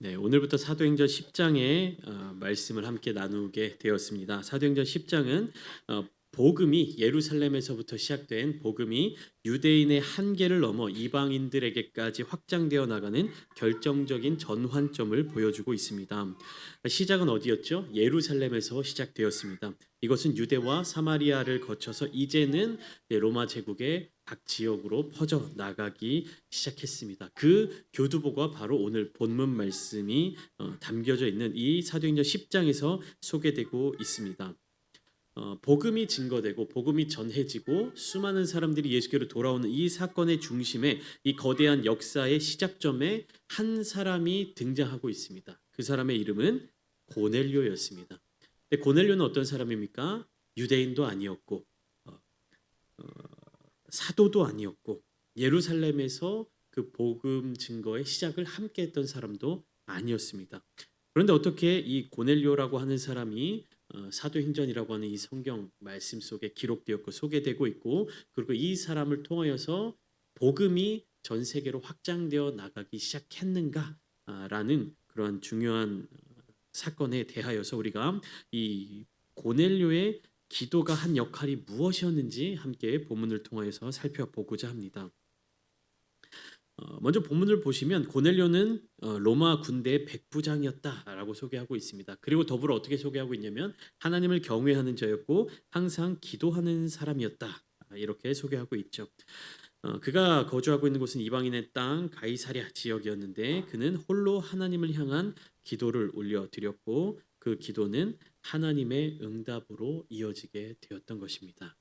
네, 오늘부터 사도행전 10장의 말씀을 함께 나누게 되었습니다. 사도행전 10장은 복음이 예루살렘에서부터 시작된 복음이 유대인의 한계를 넘어 이방인들에게까지 확장되어 나가는 결정적인 전환점을 보여주고 있습니다. 시작은 어디였죠? 예루살렘에서 시작되었습니다. 이것은 유대와 사마리아를 거쳐서 이제는 로마 제국의 각 지역으로 퍼져 나가기 시작했습니다. 그 교두보가 바로 오늘 본문 말씀이 담겨져 있는 이 사도행전 10장에서 소개되고 있습니다. 복음이 증거되고 복음이 전해지고 수많은 사람들이 예수께로 돌아오는 이 사건의 중심에 이 거대한 역사의 시작점에 한 사람이 등장하고 있습니다. 그 사람의 이름은 고넬료였습니다. 근데 고넬료는 어떤 사람입니까? 유대인도 아니었고 사도도 아니었고 예루살렘에서 그 복음 증거의 시작을 함께 했던 사람도 아니었습니다. 그런데 어떻게 이 고넬료라고 하는 사람이 사도행전이라고 하는 이 성경 말씀 속에 기록되었고 소개되고 있고, 그리고 이 사람을 통하여서 복음이 전 세계로 확장되어 나가기 시작했는가라는 그러한 중요한 사건에 대하여서 우리가 이 고넬료의 기도가 한 역할이 무엇이었는지 함께 본문을 통하여서 살펴보고자 합니다. 먼저 본문을 보시면 고넬료는 로마 군대의 백부장이었다라고 소개하고 있습니다. 그리고 더불어 어떻게 소개하고 있냐면 하나님을 경외하는 자였고 항상 기도하는 사람이었다, 이렇게 소개하고 있죠. 그가 거주하고 있는 곳은 이방인의 땅 가이사랴 지역이었는데 그는 홀로 하나님을 향한 기도를 올려드렸고 그 기도는 하나님의 응답으로 이어지게 되었던 것입니다.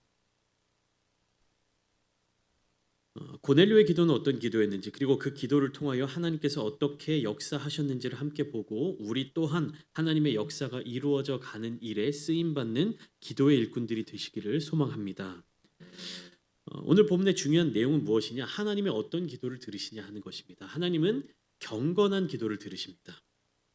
고넬료의 기도는 어떤 기도였는지, 그리고 그 기도를 통하여 하나님께서 어떻게 역사하셨는지를 함께 보고 우리 또한 하나님의 역사가 이루어져 가는 일에 쓰임받는 기도의 일꾼들이 되시기를 소망합니다. 오늘 본문의 중요한 내용은 무엇이냐? 하나님의 어떤 기도를 들으시냐 하는 것입니다. 하나님은 경건한 기도를 들으십니다.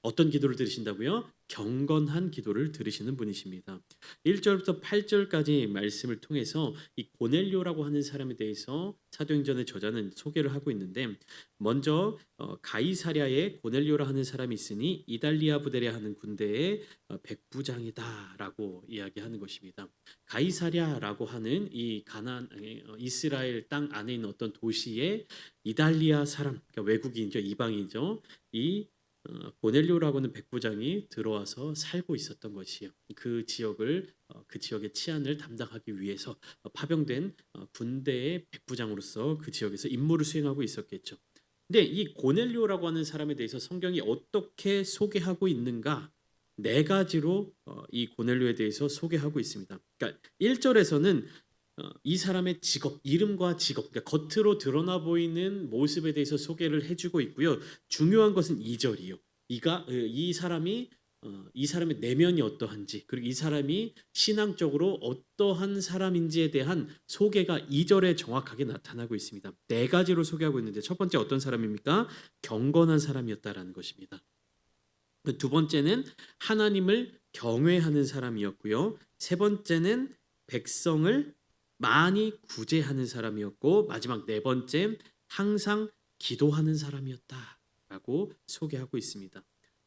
어떤 기도를 들으신다고요? 경건한 기도를 들으시는 분이십니다. 1절부터 8절까지 말씀을 통해서 이 고넬료라고 하는 사람에 대해서 사도행전의 저자는 소개를 하고 있는데, 먼저 가이사랴에 고넬료라 하는 사람이 있으니 이달리아 부대랴 하는 군대의 백부장이다라고 이야기하는 것입니다. 가이사랴라고 하는 이 가나안 이스라엘 땅 안에 있는 어떤 도시에 이달리아 사람, 그러니까 외국인이죠, 이방이죠. 이 고넬료라고 하는 백부장이 들어와서 살고 있었던 것이요. 그 지역을 그 지역의 치안을 담당하기 위해서 파병된 군대의 백부장으로서 그 지역에서 임무를 수행하고 있었겠죠. 근데 이 고넬료라고 하는 사람에 대해서 성경이 어떻게 소개하고 있는가? 네 가지로 이 고넬료에 대해서 소개하고 있습니다. 그러니까 1절에서는 이 사람의 직업, 이름과 직업, 그러니까 겉으로 드러나 보이는 모습에 대해서 소개를 해주고 있고요. 중요한 것은 2절이요. 이 사람이 이 사람의 내면이 어떠한지, 그리고 이 사람이 신앙적으로 어떠한 사람인지에 대한 소개가 2절에 정확하게 나타나고 있습니다. 네 가지로 소개하고 있는데, 첫 번째 어떤 사람입니까? 경건한 사람이었다라는 것입니다. 두 번째는 하나님을 경외하는 사람이었고요. 세 번째는 백성을 많이 구제하는 사람이었고, 마지막 네 번째 항상 기도하는 사람이었다라고 소개하고 있습니다.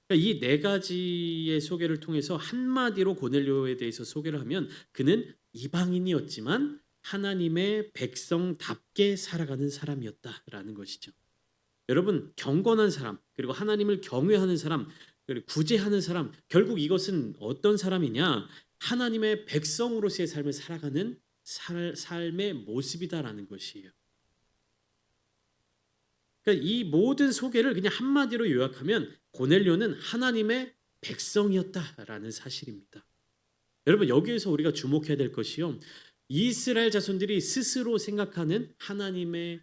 그러니까 이 네 가지의 소개를 통해서 한마디로 고넬료에 대해서 소개를 하면 그는 이방인이었지만 하나님의 백성답게 살아가는 사람이었다라는 것이죠. 여러분, 경건한 사람, 그리고 하나님을 경외하는 사람, 그리고 구제하는 사람, 결국 이것은 어떤 사람이냐? 하나님의 백성으로서의 삶을 살아가는 삶의 모습이다라는 것이에요. 그러니까 이 모든 소개를 그냥 한마디로 요약하면 고넬료는 하나님의 백성이었다라는 사실입니다. 여러분, 여기에서 우리가 주목해야 될 것이요, 이스라엘 자손들이 스스로 생각하는 하나님의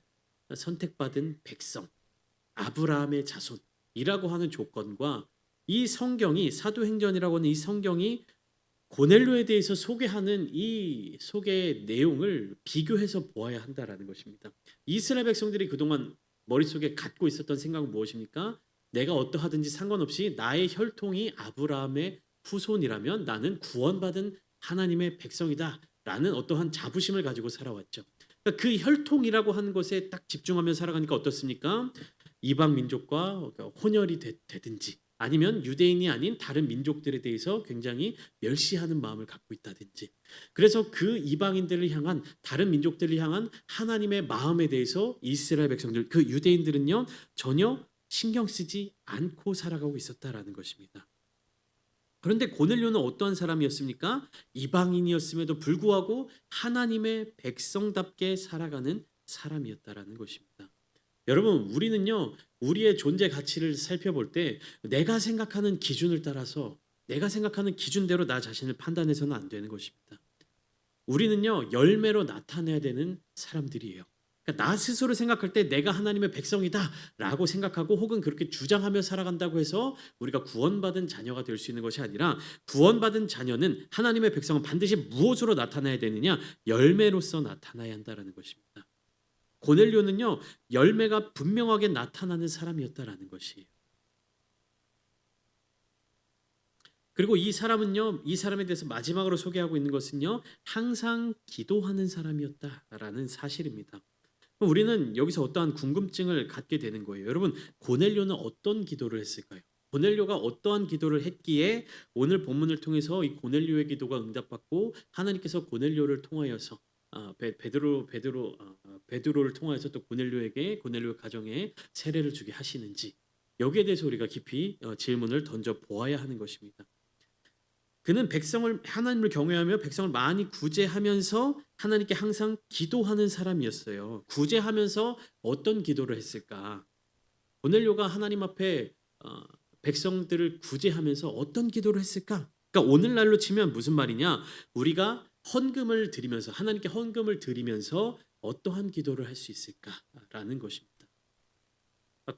선택받은 백성, 아브라함의 자손이라고 하는 조건과 이 성경이, 사도행전이라고 하는 이 성경이 고넬료에 대해서 소개하는 이 소개의 내용을 비교해서 보아야 한다라는 것입니다. 이스라엘 백성들이 그동안 머릿속에 갖고 있었던 생각은 무엇입니까? 내가 어떠하든지 상관없이 나의 혈통이 아브라함의 후손이라면 나는 구원받은 하나님의 백성이다 라는 어떠한 자부심을 가지고 살아왔죠. 그러니까 그 혈통이라고 하는 것에 딱 집중하며 살아가니까 어떻습니까? 이방 민족과 혼혈이 되든지 아니면 유대인이 아닌 다른 민족들에 대해서 굉장히 멸시하는 마음을 갖고 있다든지 그래서 그 이방인들을 향한 다른 민족들을 향한 하나님의 마음에 대해서 이스라엘 백성들 그 유대인들은요 전혀 신경 쓰지 않고 살아가고 있었다라는 것입니다. 그런데 고넬료는 어떠한 사람이었습니까? 이방인이었음에도 불구하고 하나님의 백성답게 살아가는 사람이었다라는 것입니다. 여러분, 우리는요, 우리의 존재 가치를 살펴볼 때 내가 생각하는 기준을 따라서 내가 생각하는 기준대로 나 자신을 판단해서는 안 되는 것입니다. 우리는요, 열매로 나타내야 되는 사람들이에요. 그러니까 나 스스로 생각할 때 내가 하나님의 백성이다라고 생각하고 혹은 그렇게 주장하며 살아간다고 해서 우리가 구원받은 자녀가 될 수 있는 것이 아니라 구원받은 자녀는 하나님의 백성은 반드시 무엇으로 나타나야 되느냐? 열매로서 나타나야 한다라는 것입니다. 고넬료는요 열매가 분명하게 나타나는 사람이었다라는 것이에요. 그리고 이 사람은요 이 사람에 대해서 마지막으로 소개하고 있는 것은요 항상 기도하는 사람이었다라는 사실입니다. 우리는 여기서 어떠한 궁금증을 갖게 되는 거예요. 여러분 고넬료는 어떤 기도를 했을까요? 고넬료가 어떠한 기도를 했기에 오늘 본문을 통해서 이 고넬료의 기도가 응답받고 하나님께서 고넬료를 통하여서 베드로를 통하여서 또 고넬료 가정에 세례를 주게 하시는지 여기에 대해서 우리가 깊이 질문을 던져 보아야 하는 것입니다. 그는 하나님을 경외하며 백성을 많이 구제하면서 하나님께 항상 기도하는 사람이었어요. 구제하면서 어떤 기도를 했을까? 고넬료가 하나님 앞에 백성들을 구제하면서 어떤 기도를 했을까? 그러니까 오늘날로 치면 무슨 말이냐? 우리가 헌금을 드리면서 하나님께 헌금을 드리면서 어떠한 기도를 할 수 있을까라는 것입니다.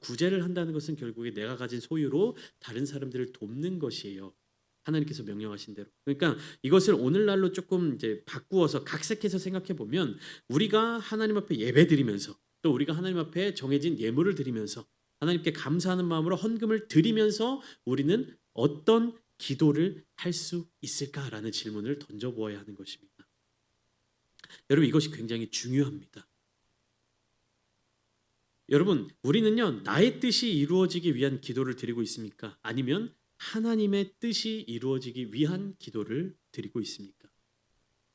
구제를 한다는 것은 결국에 내가 가진 소유로 다른 사람들을 돕는 것이에요. 하나님께서 명령하신 대로. 그러니까 이것을 오늘날로 조금 이제 바꾸어서 각색해서 생각해 보면 우리가 하나님 앞에 예배드리면서 또 우리가 하나님 앞에 정해진 예물을 드리면서 하나님께 감사하는 마음으로 헌금을 드리면서 우리는 어떤 기도를 할 수 있을까라는 질문을 던져보아야 하는 것입니다. 여러분 이것이 굉장히 중요합니다. 여러분 우리는요 나의 뜻이 이루어지기 위한 기도를 드리고 있습니까? 아니면 하나님의 뜻이 이루어지기 위한 기도를 드리고 있습니까?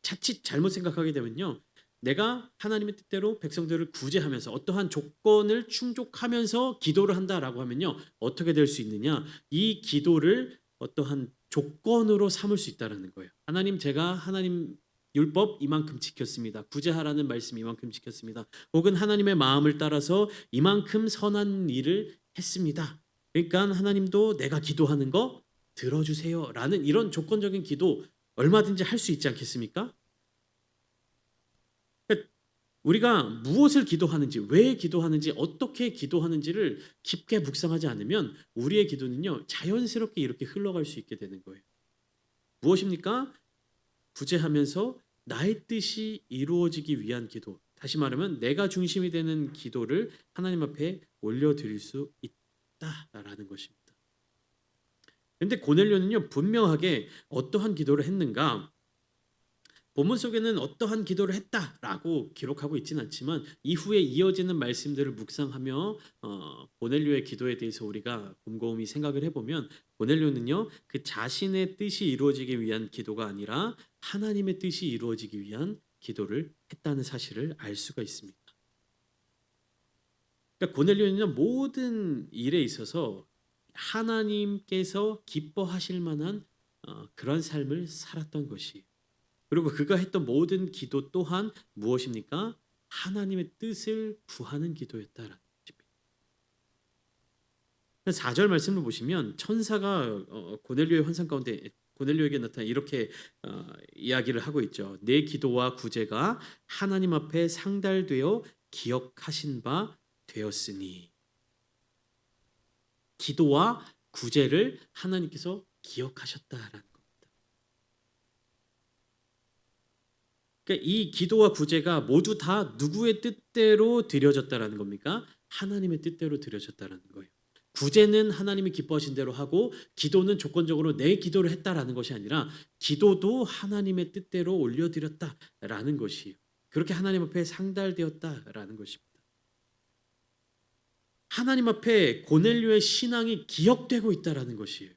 자칫 잘못 생각하게 되면요 내가 하나님의 뜻대로 백성들을 구제하면서 어떠한 조건을 충족하면서 기도를 한다라고 하면요 어떻게 될 수 있느냐? 이 기도를 어떠한 조건으로 삼을 수 있다는 거예요. 하나님 제가 하나님 율법 이만큼 지켰습니다. 구제하라는 말씀 이만큼 지켰습니다. 혹은 하나님의 마음을 따라서 이만큼 선한 일을 했습니다. 그러니까 하나님도 내가 기도하는 거 들어주세요라는 이런 조건적인 기도 얼마든지 할 수 있지 않겠습니까? 그러니까 우리가 무엇을 기도하는지, 왜 기도하는지, 어떻게 기도하는지를 깊게 묵상하지 않으면 우리의 기도는요 자연스럽게 이렇게 흘러갈 수 있게 되는 거예요. 무엇입니까? 구제하면서 나의 뜻이 이루어지기 위한 기도. 다시 말하면 내가 중심이 되는 기도를 하나님 앞에 올려드릴 수 있다라는 것입니다. 그런데 고넬료는요 분명하게 어떠한 기도를 했는가? 본문 속에는 어떠한 기도를 했다라고 기록하고 있지는 않지만 이후에 이어지는 말씀들을 묵상하며 고넬료의 기도에 대해서 우리가 곰곰이 생각을 해보면 고넬료는요 그 자신의 뜻이 이루어지기 위한 기도가 아니라 하나님의 뜻이 이루어지기 위한 기도를 했다는 사실을 알 수가 있습니다. 그러니까 고넬료는요 모든 일에 있어서 하나님께서 기뻐하실 만한 그런 삶을 살았던 것이에요. 그리고 그가 했던 모든 기도 또한 무엇입니까? 하나님의 뜻을 구하는 기도였다라는 것입니다. 4절 말씀을 보시면 천사가 고넬료의 환상 가운데 고넬료에게 나타나 이렇게 이야기를 하고 있죠. 내 기도와 구제가 하나님 앞에 상달되어 기억하신 바 되었으니 기도와 구제를 하나님께서 기억하셨다라는 그러니까 이 기도와 구제가 모두 다 누구의 뜻대로 드려졌다라는 겁니까? 하나님의 뜻대로 드려졌다라는 거예요. 구제는 하나님이 기뻐하신 대로 하고 기도는 조건적으로 내 기도를 했다라는 것이 아니라 기도도 하나님의 뜻대로 올려드렸다라는 것이에요. 그렇게 하나님 앞에 상달되었다라는 것입니다. 하나님 앞에 고넬료의 신앙이 기억되고 있다라는 것이에요.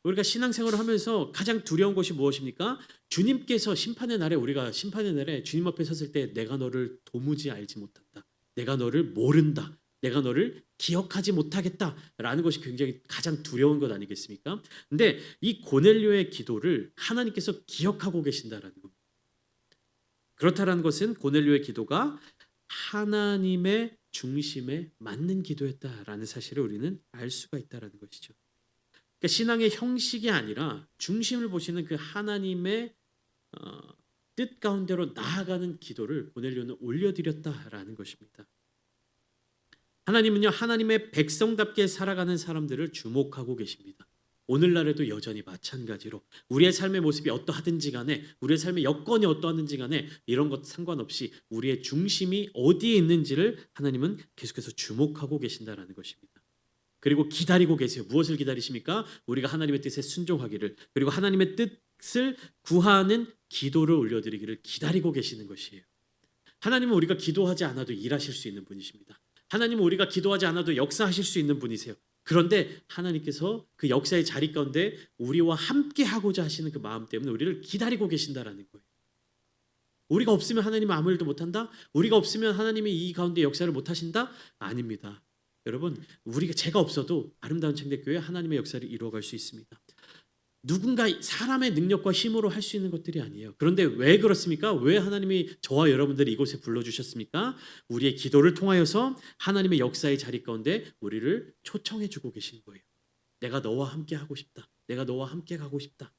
우리가 신앙생활을 하면서 가장 두려운 것이 무엇입니까? 주님께서 심판의 날에 우리가 심판의 날에 주님 앞에 섰을 때 내가 너를 도무지 알지 못한다. 내가 너를 모른다. 내가 너를 기억하지 못하겠다라는 것이 굉장히 가장 두려운 것 아니겠습니까? 근데 이 고넬료의 기도를 하나님께서 기억하고 계신다라는 겁니다. 그렇다라는 것은 고넬료의 기도가 하나님의 중심에 맞는 기도였다라는 사실을 우리는 알 수가 있다라는 것이죠. 그러니까 신앙의 형식이 아니라 중심을 보시는 그 하나님의 뜻 가운데로 나아가는 기도를 고넬료는 올려드렸다라는 것입니다. 하나님은요, 하나님의 백성답게 살아가는 사람들을 주목하고 계십니다. 오늘날에도 여전히 마찬가지로 우리의 삶의 모습이 어떠하든지 간에, 우리의 삶의 여건이 어떠하든지 간에 이런 것 상관없이 우리의 중심이 어디에 있는지를 하나님은 계속해서 주목하고 계신다라는 것입니다. 그리고 기다리고 계세요. 무엇을 기다리십니까? 우리가 하나님의 뜻에 순종하기를, 그리고 하나님의 뜻을 구하는 기도를 올려드리기를 기다리고 계시는 것이에요. 하나님은 우리가 기도하지 않아도 일하실 수 있는 분이십니다. 하나님은 우리가 기도하지 않아도 역사하실 수 있는 분이세요. 그런데 하나님께서 그 역사의 자리 가운데 우리와 함께 하고자 하시는 그 마음 때문에 우리를 기다리고 계신다라는 거예요. 우리가 없으면 하나님은 아무 일도 못한다? 우리가 없으면 하나님이 이 가운데 역사를 못하신다? 아닙니다. 여러분, 제가 없어도 아름다운 창대교회 하나님의 역사를 이루어갈 수 있습니다. 누군가 사람의 능력과 힘으로 할 수 있는 것들이 아니에요. 그런데 왜 그렇습니까? 왜 하나님이 저와 여러분들을 이곳에 불러주셨습니까? 우리의 기도를 통하여서 하나님의 역사의 자리 가운데 우리를 초청해 주고 계신 거예요. 내가 너와 함께 하고 싶다. 내가 너와 함께 가고 싶다.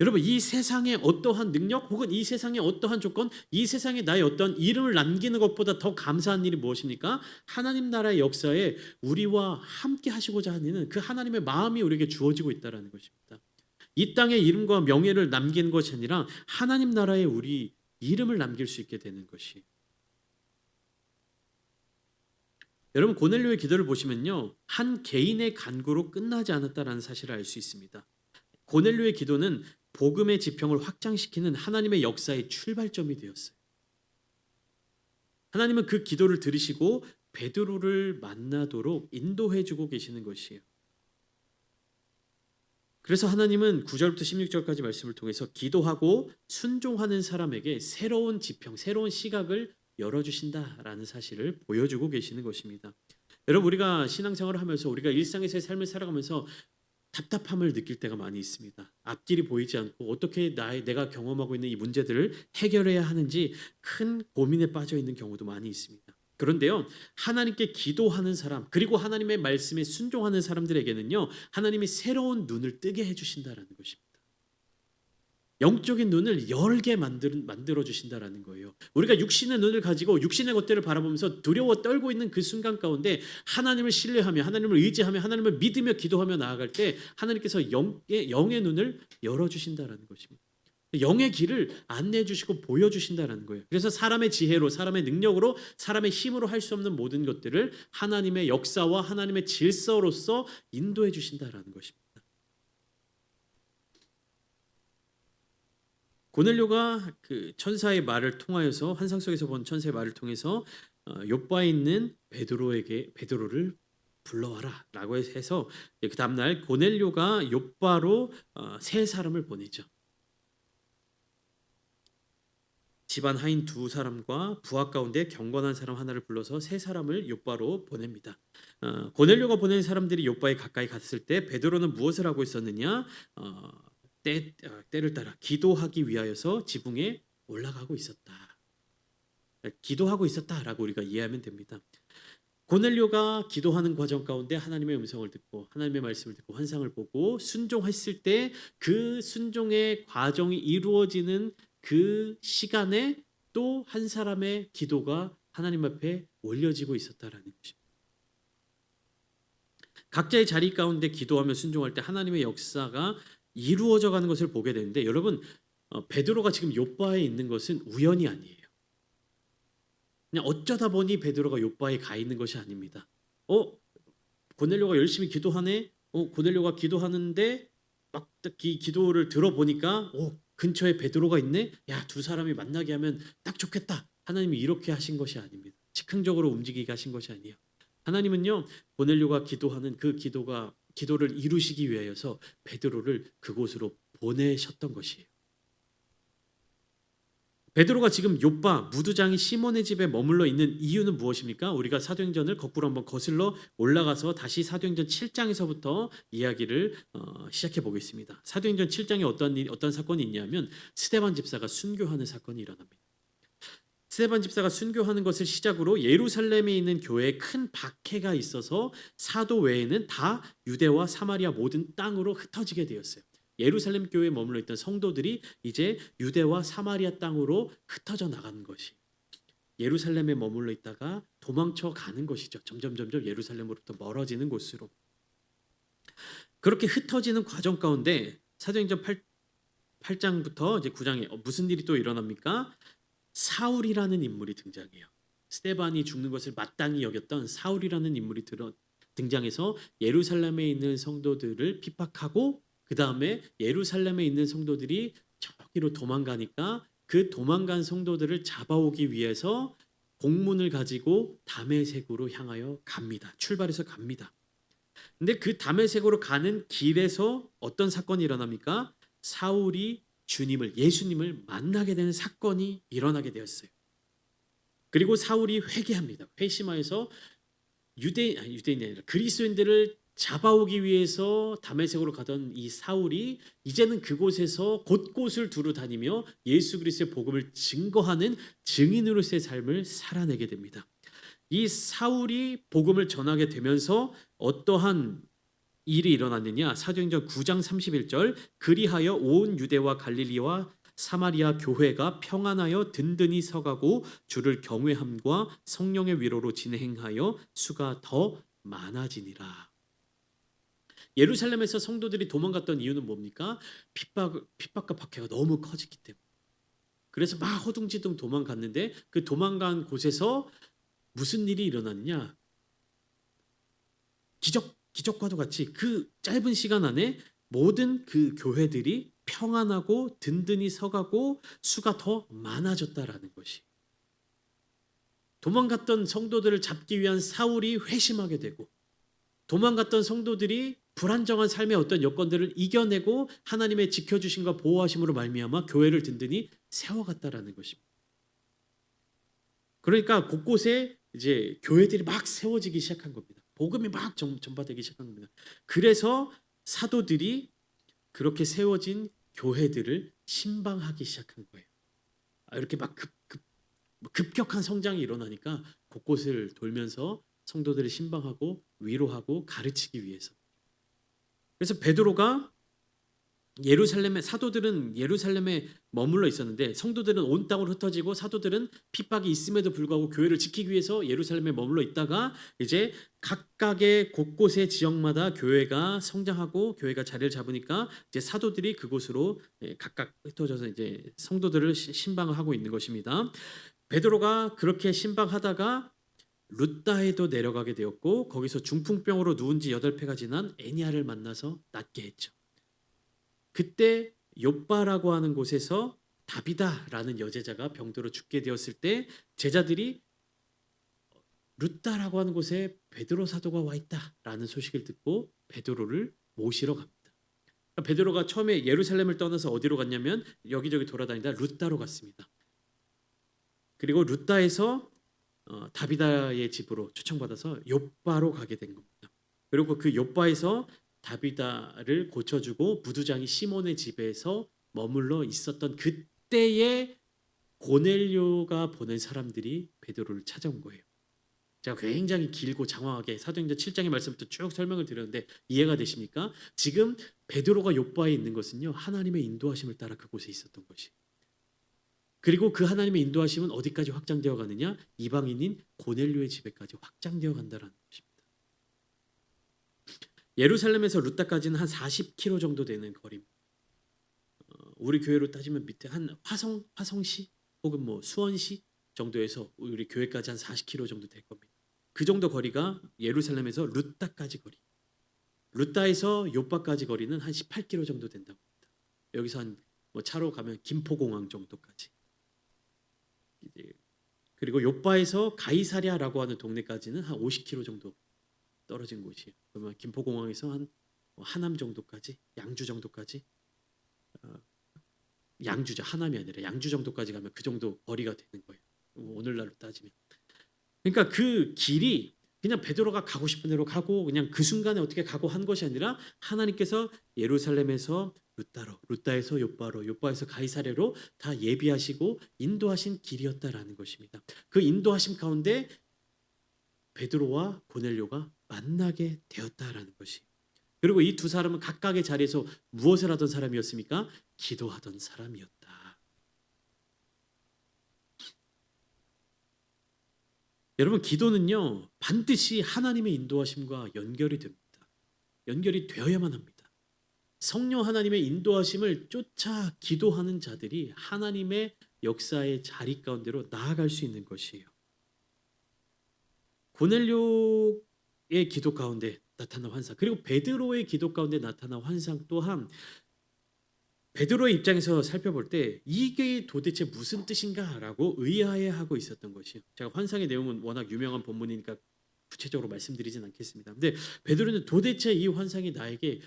여러분, 이 세상의 어떠한 능력 혹은 이 세상의 어떠한 조건, 이 세상에 나의 어떠한 이름을 남기는 것보다 더 감사한 일이 무엇입니까? 하나님 나라의 역사에 우리와 함께 하시고자 하는 그 하나님의 마음이 우리에게 주어지고 있다는 것입니다. 이 땅에 이름과 명예를 남기는 것이 아니라 하나님 나라에 우리 이름을 남길 수 있게 되는 것이. 여러분, 고넬료의 기도를 보시면요, 한 개인의 간구로 끝나지 않았다라는 사실을 알 수 있습니다. 고넬료의 기도는 복음의 지평을 확장시키는 하나님의 역사의 출발점이 되었어요. 하나님은 그 기도를 들으시고 베드로를 만나도록 인도해 주고 계시는 것이에요. 그래서 하나님은 9절부터 16절까지 말씀을 통해서 기도하고 순종하는 사람에게 새로운 지평, 새로운 시각을 열어주신다라는 사실을 보여주고 계시는 것입니다. 여러분, 우리가 신앙생활을 하면서 우리가 일상에서의 삶을 살아가면서 답답함을 느낄 때가 많이 있습니다. 앞길이 보이지 않고 어떻게 내가 경험하고 있는 이 문제들을 해결해야 하는지 큰 고민에 빠져 있는 경우도 많이 있습니다. 그런데요, 하나님께 기도하는 사람, 그리고 하나님의 말씀에 순종하는 사람들에게는요, 하나님이 새로운 눈을 뜨게 해주신다라는 것입니다. 영적인 눈을 열게 만들어 주신다라는 거예요. 우리가 육신의 눈을 가지고 육신의 것들을 바라보면서 두려워 떨고 있는 그 순간 가운데 하나님을 신뢰하며 하나님을 의지하며 하나님을 믿으며 기도하며 나아갈 때 하나님께서 영의 눈을 열어 주신다라는 것입니다. 영의 길을 안내해 주시고 보여 주신다라는 거예요. 그래서 사람의 지혜로, 사람의 능력으로, 사람의 힘으로 할 수 없는 모든 것들을 하나님의 역사와 하나님의 질서로서 인도해 주신다라는 것입니다. 고넬료가 그 천사의 말을 통하여서, 환상 속에서 본 천사의 말을 통해서 욥바에 있는 베드로를 불러와라라고 해서 그 다음 날 고넬료가 욥바로 세 사람을 보내죠. 집안 하인 두 사람과 부하 가운데 경건한 사람 하나를 불러서 세 사람을 욥바로 보냅니다. 고넬료가 보낸 사람들이 욥바에 가까이 갔을 때 베드로는 무엇을 하고 있었느냐? 때를 따라 기도하기 위하여서 지붕에 올라가고 있었다. 기도하고 있었다라고 우리가 이해하면 됩니다. 고넬료가 기도하는 과정 가운데 하나님의 음성을 듣고 하나님의 말씀을 듣고 환상을 보고 순종했을 때 그 순종의 과정이 이루어지는 그 시간에 또 한 사람의 기도가 하나님 앞에 올려지고 있었다라는 것입니다. 각자의 자리 가운데 기도하며 순종할 때 하나님의 역사가 이루어져 가는 것을 보게 되는데, 여러분, 베드로가 지금 욥바에 있는 것은 우연이 아니에요. 그냥 어쩌다 보니 베드로가 욥바에 가 있는 것이 아닙니다. 고넬료가 열심히 기도하네. 고넬료가 기도하는데 막 기도를 들어보니까 근처에 베드로가 있네. 야, 두 사람이 만나게 하면 딱 좋겠다 하나님이 이렇게 하신 것이 아닙니다. 즉흥적으로 움직이게 하신 것이 아니에요. 하나님은요, 고넬료가 기도하는 그 기도를 이루시기 위하여서 베드로를 그곳으로 보내셨던 것이에요. 베드로가 지금 욥바 무두장이 시몬의 집에 머물러 있는 이유는 무엇입니까? 우리가 사도행전을 거꾸로 한번 거슬러 올라가서 다시 사도행전 7장에서부터 이야기를 시작해 보겠습니다. 사도행전 7장에 어떤 사건이 있냐면 스데반 집사가 순교하는 사건이 일어납니다. 스데반 집사가 순교하는 것을 시작으로 예루살렘에 있는 교회에 큰 박해가 있어서 사도 외에는 다 유대와 사마리아 모든 땅으로 흩어지게 되었어요. 예루살렘 교회에 머물러 있던 성도들이 이제 유대와 사마리아 땅으로 흩어져 나가는 것이, 예루살렘에 머물러 있다가 도망쳐 가는 것이죠. 점점 예루살렘으로부터 멀어지는 곳으로. 그렇게 흩어지는 과정 가운데 사도행전 8장부터 이제 9장에 무슨 일이 또 일어납니까? 사울이라는 인물이 등장해요. 스데반이 죽는 것을 마땅히 여겼던 사울이라는 인물이 등장해서 예루살렘에 있는 성도들을 핍박하고, 그 다음에 예루살렘에 있는 성도들이 저기로 도망가니까 그 도망간 성도들을 잡아오기 위해서 공문을 가지고 다메섹으로 향하여 갑니다. 출발해서 갑니다. 근데 그 다메섹으로 가는 길에서 어떤 사건이 일어납니까? 사울이 예수님을 만나게 되는 사건이 일어나게 되었어요. 그리고 사울이 회개합니다. 회심하여서 유대인이 아니라 그리스도인들을 잡아오기 위해서 다메섹으로 가던 이 사울이 이제는 그곳에서 곳곳을 두루 다니며 예수 그리스도의 복음을 증거하는 증인으로서의 삶을 살아내게 됩니다. 이 사울이 복음을 전하게 되면서 어떠한 일이 일어났느냐? 사도행전 9장 31절, 그리하여 온 유대와 갈릴리와 사마리아 교회가 평안하여 든든히 서가고 주를 경외함과 성령의 위로로 진행하여 수가 더 많아지니라. 예루살렘에서 성도들이 도망갔던 이유는 뭡니까? 핍박과 박해가 너무 커졌기 때문에. 그래서 막 허둥지둥 도망갔는데 그 도망간 곳에서 무슨 일이 일어났느냐? 기적과도 같이 그 짧은 시간 안에 모든 그 교회들이 평안하고 든든히 서가고 수가 더 많아졌다라는 것이. 도망갔던 성도들을 잡기 위한 사울이 회심하게 되고, 도망갔던 성도들이 불안정한 삶의 어떤 여건들을 이겨내고 하나님의 지켜주심과 보호하심으로 말미암아 교회를 든든히 세워갔다라는 것입니다. 그러니까 곳곳에 이제 교회들이 막 세워지기 시작한 겁니다. 복음이 막 전파되기 시작한 겁니다. 그래서 사도들이 그렇게 세워진 교회들을 신방하기 시작한 거예요. 이렇게 막 급격한 성장이 일어나니까 곳곳을 돌면서 성도들을 신방하고 위로하고 가르치기 위해서. 그래서 베드로가 사도들은 예루살렘에 머물러 있었는데 성도들은 온 땅으로 흩어지고, 사도들은 핍박이 있음에도 불구하고 교회를 지키기 위해서 예루살렘에 머물러 있다가 이제 각각의 곳곳의 지역마다 교회가 성장하고 교회가 자리를 잡으니까 이제 사도들이 그곳으로 각각 흩어져서 이제 성도들을 신방을 하고 있는 것입니다. 베드로가 그렇게 신방하다가 룻다에도 내려가게 되었고, 거기서 중풍병으로 누운 지 8회가 지난 애니아를 만나서 낫게 했죠. 그때 욥바라고 하는 곳에서 다비다라는 여제자가 병들어 죽게 되었을 때 제자들이 룻다라고 하는 곳에 베드로 사도가 와 있다라는 소식을 듣고 베드로를 모시러 갑니다. 베드로가 처음에 예루살렘을 떠나서 어디로 갔냐면 여기저기 돌아다니다 룻다로 갔습니다. 그리고 룻다에서 다비다의 집으로 초청받아서 욥바로 가게 된 겁니다. 그리고 그 욥바에서 다비다를 고쳐주고 무두장이 시몬의 집에서 머물러 있었던 그때에 고넬료가 보낸 사람들이 베드로를 찾아온 거예요. 제가 굉장히 길고 장황하게 사도행전 7장의 말씀부터 쭉 설명을 드렸는데 이해가 되십니까? 지금 베드로가 욥바에 있는 것은요, 하나님의 인도하심을 따라 그곳에 있었던 것이. 그리고 그 하나님의 인도하심은 어디까지 확장되어 가느냐? 이방인인 고넬료의 집에까지 확장되어 간다라는 것입니다. 예루살렘에서 룻다까지는 한 40km 정도 되는 거리입니다. 우리 교회로 따지면 밑에 한 화성시 혹은 뭐 수원시 정도에서 우리 교회까지 한 40km 정도 될 겁니다. 그 정도 거리가 예루살렘에서 룻다까지 거리. 룻다에서 욥바까지 거리는 한 18km 정도 된다고 합니다. 여기서 한 뭐 차로 가면 김포공항 정도까지. 이제 그리고 요바에서 가이사랴라고 하는 동네까지는 한 50km 정도 떨어진 곳이에요. 그러면 김포공항에서 한 하남 정도까지, 양주 정도까지, 어, 양주죠. 하남이 아니라 양주 정도까지 가면 그 정도 거리가 되는 거예요. 오늘날로 따지면. 그러니까 그 길이 그냥 베드로가 가고 싶은 대로 가고 그냥 그 순간에 어떻게 가고 한 것이 아니라 하나님께서 예루살렘에서 루따로, 루따에서 요바로, 요바에서 가이사랴로 다 예비하시고 인도하신 길이었다라는 것입니다. 그 인도하심 가운데 베드로와 고넬료가 만나게 되었다라는 것이. 그리고 이 두 사람은 각각의 자리에서 무엇을 하던 사람이었습니까? 기도하던 사람이었다. 여러분, 기도는요 반드시 하나님의 인도하심과 연결이 됩니다. 연결이 되어야만 합니다. 성령 하나님의 인도하심을 쫓아 기도하는 자들이 하나님의 역사의 자리 가운데로 나아갈 수 있는 것이에요. 고넬료의 기도 가운데 나타난 환상, 그리고 베드로의 기도 가운데 나타난 환상 또한 베드로의 입장에서 살펴볼 때 이게 도대체 무슨 뜻인가라고 의아해하고 있었던 것이요. 제가 환상의 내용은 워낙 유명한 본문이니까 구체적으로 말씀드리진 않겠습니다. 근데 베드로는 도대체 이 환상이 나에게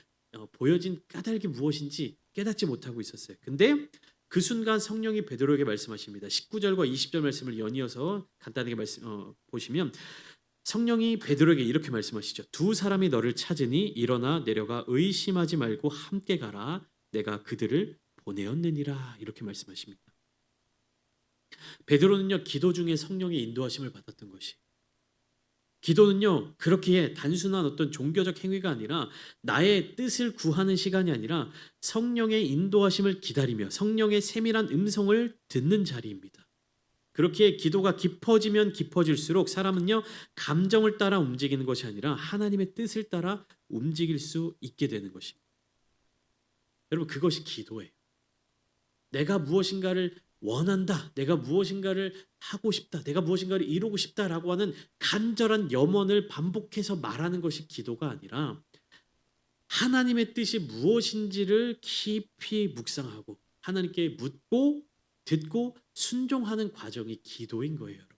보여진 까닭이 무엇인지 깨닫지 못하고 있었어요. 근데 그 순간 성령이 베드로에게 말씀하십니다. 19절과 20절 말씀을 연이어서 간단하게 보시면 성령이 베드로에게 이렇게 말씀하시죠. 두 사람이 너를 찾으니 일어나 내려가 의심하지 말고 함께 가라. 내가 그들을 보내었느니라. 이렇게 말씀하십니다. 베드로는요 기도 중에 성령의 인도하심을 받았던 것이. 기도는요 그렇게 단순한 어떤 종교적 행위가 아니라 나의 뜻을 구하는 시간이 아니라 성령의 인도하심을 기다리며 성령의 세밀한 음성을 듣는 자리입니다. 그렇게 기도가 깊어지면 깊어질수록 사람은요 감정을 따라 움직이는 것이 아니라 하나님의 뜻을 따라 움직일 수 있게 되는 것입니다. 여러분, 그것이 기도예요. 내가 무엇인가를 원한다, 내가 무엇인가를 하고 싶다, 내가 무엇인가를 이루고 싶다라고 하는 간절한 염원을 반복해서 말하는 것이 기도가 아니라 하나님의 뜻이 무엇인지를 깊이 묵상하고 하나님께 묻고 듣고 순종하는 과정이 기도인 거예요, 여러분.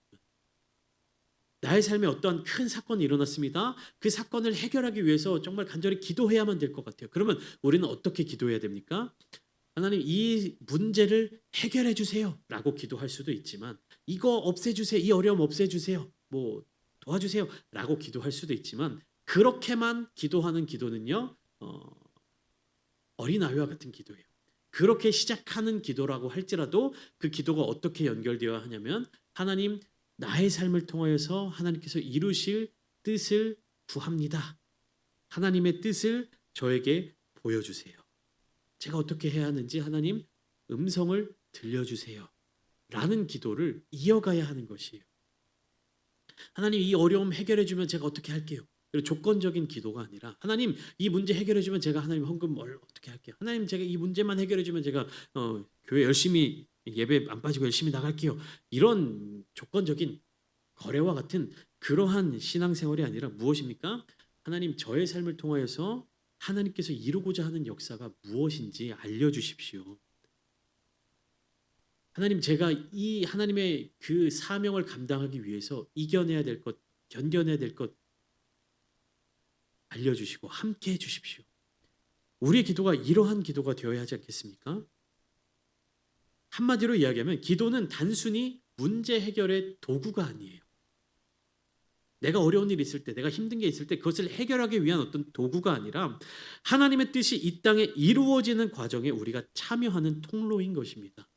나의 삶에 어떠한 큰 사건이 일어났습니다. 그 사건을 해결하기 위해서 정말 간절히 기도해야만 될 것 같아요. 그러면 우리는 어떻게 기도해야 됩니까? 하나님, 이 문제를 해결해 주세요 라고 기도할 수도 있지만, 이거 없애주세요, 이 어려움 없애주세요, 뭐 도와주세요 라고 기도할 수도 있지만, 그렇게만 기도하는 기도는요 어린아이와 같은 기도예요. 그렇게 시작하는 기도라고 할지라도 그 기도가 어떻게 연결되어야 하냐면, 하나님, 나의 삶을 통하여서 하나님께서 이루실 뜻을 구합니다. 하나님의 뜻을 저에게 보여주세요. 제가 어떻게 해야 하는지 하나님 음성을 들려주세요 라는 기도를 이어가야 하는 것이에요. 하나님, 이 어려움 해결해 주면 제가 어떻게 할게요. 그리고 조건적인 기도가 아니라 하나님, 이 문제 해결해 주면 제가 하나님 헌금 뭘 어떻게 할게요. 하나님, 제가 이 문제만 해결해 주면 제가 교회 열심히 예배 안 빠지고 열심히 나갈게요. 이런 조건적인 거래와 같은 그러한 신앙생활이 아니라 무엇입니까? 하나님, 저의 삶을 통하여서 하나님께서 이루고자 하는 역사가 무엇인지 알려주십시오. 하나님, 제가 이 하나님의 그 사명을 감당하기 위해서 이겨내야 될 것, 견뎌내야 될 것 알려주시고 함께 해주십시오. 우리의 기도가 이러한 기도가 되어야 하지 않겠습니까? 한마디로 이야기하면 기도는 단순히 문제 해결의 도구가 아니에요. 내가 어려운 일이 있을 때, 내가 힘든 게 있을 때 그것을 해결하기 위한 어떤 도구가 아니라 하나님의 뜻이 이 땅에 이루어지는 과정에 우리가 참여하는 통로인 것입니다.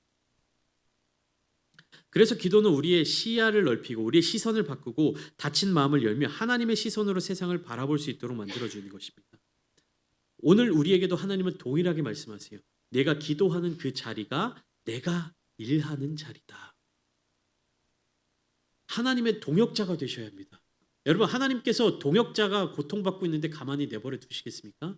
그래서 기도는 우리의 시야를 넓히고 우리의 시선을 바꾸고 닫힌 마음을 열며 하나님의 시선으로 세상을 바라볼 수 있도록 만들어주는 것입니다. 오늘 우리에게도 하나님은 동일하게 말씀하세요. 내가 기도하는 그 자리가 내가 일하는 자리다. 하나님의 동역자가 되셔야 합니다. 여러분, 하나님께서 동역자가 고통받고 있는데 가만히 내버려 두시겠습니까?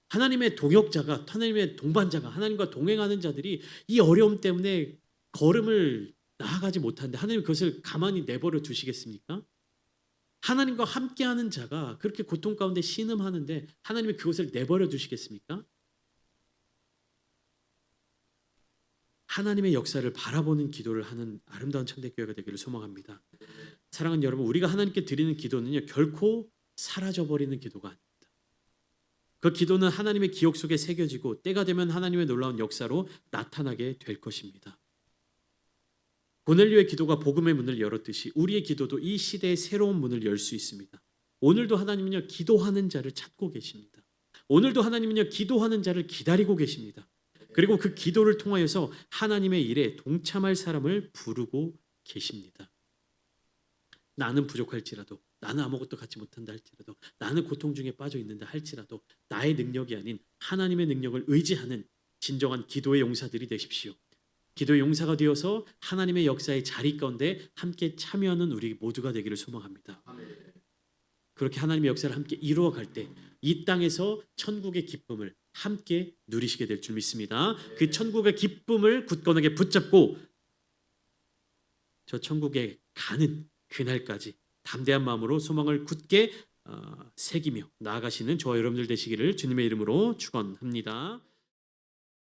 하나님의 동역자가, 하나님의 동반자가, 하나님과 동행하는 자들이 이 어려움 때문에 걸음을 나아가지 못하는데 하나님 그것을 가만히 내버려 두시겠습니까? 하나님과 함께하는 자가 그렇게 고통 가운데 신음하는데 하나님이 그것을 내버려 두시겠습니까? 하나님의 역사를 바라보는 기도를 하는 아름다운 참된 교회가 되기를 소망합니다. 사랑하는 여러분, 우리가 하나님께 드리는 기도는요, 결코 사라져버리는 기도가 아닙니다. 그 기도는 하나님의 기억 속에 새겨지고 때가 되면 하나님의 놀라운 역사로 나타나게 될 것입니다. 고넬료의 기도가 복음의 문을 열었듯이 우리의 기도도 이 시대의 새로운 문을 열 수 있습니다. 오늘도 하나님은요, 기도하는 자를 찾고 계십니다. 오늘도 하나님은요, 기도하는 자를 기다리고 계십니다. 그리고 그 기도를 통하여서 하나님의 일에 동참할 사람을 부르고 계십니다. 나는 부족할지라도, 나는 아무것도 갖지 못한다 할지라도, 나는 고통 중에 빠져 있는다 할지라도 나의 능력이 아닌 하나님의 능력을 의지하는 진정한 기도의 용사들이 되십시오. 기도의 용사가 되어서 하나님의 역사의 자리 가운데 함께 참여하는 우리 모두가 되기를 소망합니다. 그렇게 하나님의 역사를 함께 이루어갈 때 이 땅에서 천국의 기쁨을 함께 누리시게 될 줄 믿습니다. 그 천국의 기쁨을 굳건하게 붙잡고 저 천국에 가는 그날까지 담대한 마음으로 소망을 굳게 새기며 나아가시는 저와 여러분들 되시기를 주님의 이름으로 축원합니다.